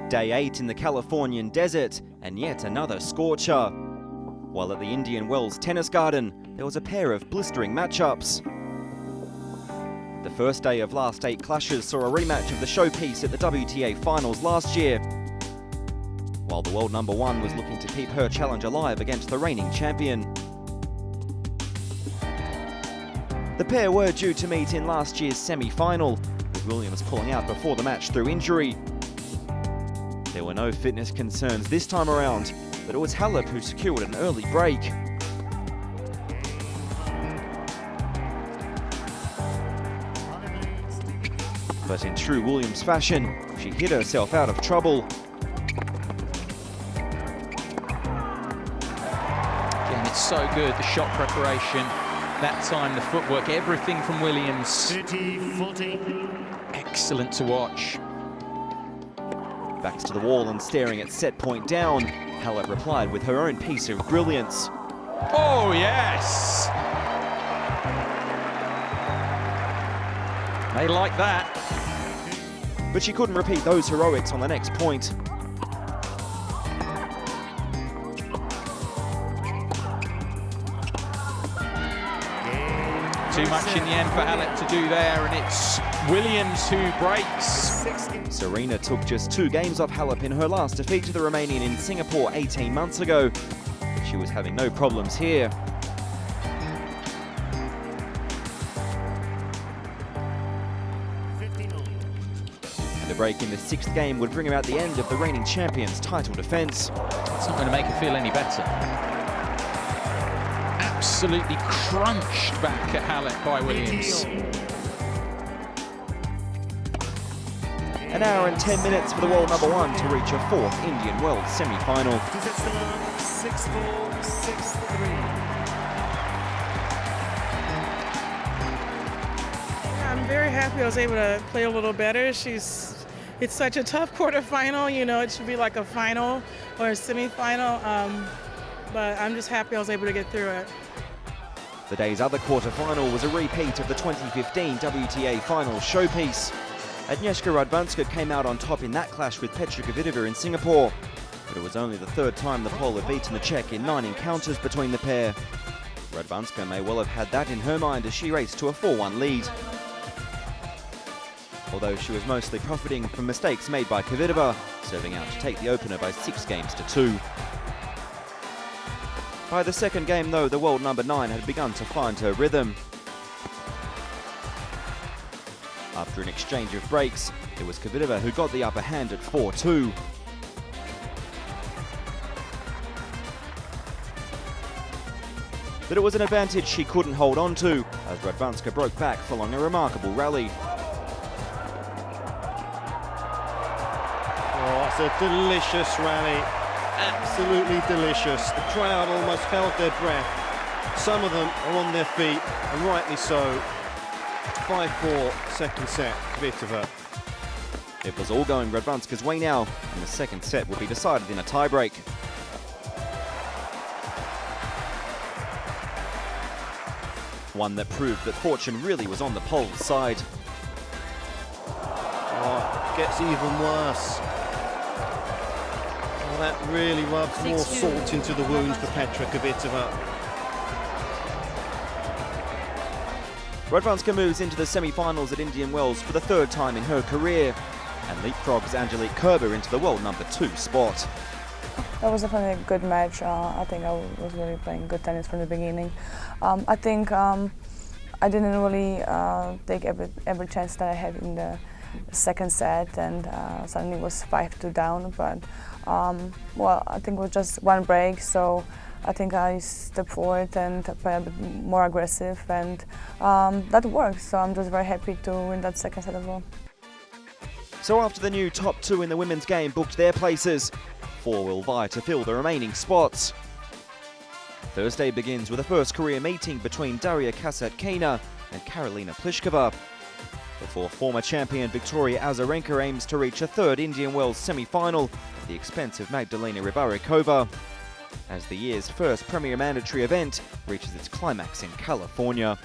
Day 8 in the Californian desert, and yet another scorcher. While at the Indian Wells Tennis Garden, there was a pair of blistering matchups. The first day of last 8 clashes saw a rematch of the showpiece at the WTA finals last year, while the world number 1 was looking to keep her challenge alive against the reigning champion. The pair were due to meet in last year's semi-final, with Williams pulling out before the match through injury. There were no fitness concerns this time around, but it was Halep who secured an early break. But in true Williams fashion, she hit herself out of trouble. Again, it's so good, the shot preparation, that time, the footwork, everything from Williams. 30-40. Excellent to watch. Backs to the wall and staring at set point down, Halep replied with her own piece of brilliance. Oh, yes! They like that. But she couldn't repeat those heroics on the next point. Too much in the end for Halep to do there, and it's Williams who breaks. Serena took just 2 games off Halep in her last defeat to the Romanian in Singapore 18 months ago. She was having no problems here. And a break in the 6th game would bring about the end of the reigning champion's title defence. It's not going to make her feel any better. Absolutely crunched back at Halep by Williams. An hour and 10 minutes for the world number 1 to reach a 4th Indian Wells semi-final. 6-4, 6-3. I'm very happy I was able to play a little better. It's such a tough quarterfinal, you know, it should be like a final or a semi-final, but I'm just happy I was able to get through it. The day's other quarterfinal was a repeat of the 2015 WTA finals showpiece. Agnieszka Radwanska came out on top in that clash with Petra Kvitova in Singapore, but it was only the 3rd time the Pole had beaten the Czech in 9 encounters between the pair. Radwanska may well have had that in her mind as she raced to a 4-1 lead. Although she was mostly profiting from mistakes made by Kvitova, serving out to take the opener by 6 games to 2. By the 2nd game though, the world number 9 had begun to find her rhythm. After an exchange of breaks, it was Kvitova who got the upper hand at 4-2. But it was an advantage she couldn't hold on to, as Radwanska broke back following a remarkable rally. Oh, that's a delicious rally. Absolutely delicious. The crowd almost held their breath. Some of them are on their feet, and rightly so. 5-4, second set, Kvitova. It was all going Radwanska's way now, and the 2nd set would be decided in a tiebreak. One that proved that fortune really was on the Pole's side. Oh, it gets even worse. Oh, that really rubs more salt into the wound for Petra Kvitova. Radwanska moves into the semi-finals at Indian Wells for the 3rd time in her career, and leapfrogs Angelique Kerber into the world number 2 spot. That was definitely a good match. I think I was really playing good tennis from the beginning. I think I didn't really take every chance that I had in the 2nd set, and suddenly it was 5-2 down. But well, I think it was just one break, so I think I stepped forward and played a bit more aggressive, and that worked. So I'm just very happy to win that 2nd set as well. So after the new top 2 in the women's game booked their places, 4 will vie to fill the remaining spots. Thursday begins with a first career meeting between Daria Kasatkina and Karolina Pliskova, before former champion Victoria Azarenka aims to reach a 3rd Indian Wells semi-final at the expense of Magdalena Rybarikova, as the year's first premier mandatory event reaches its climax in California.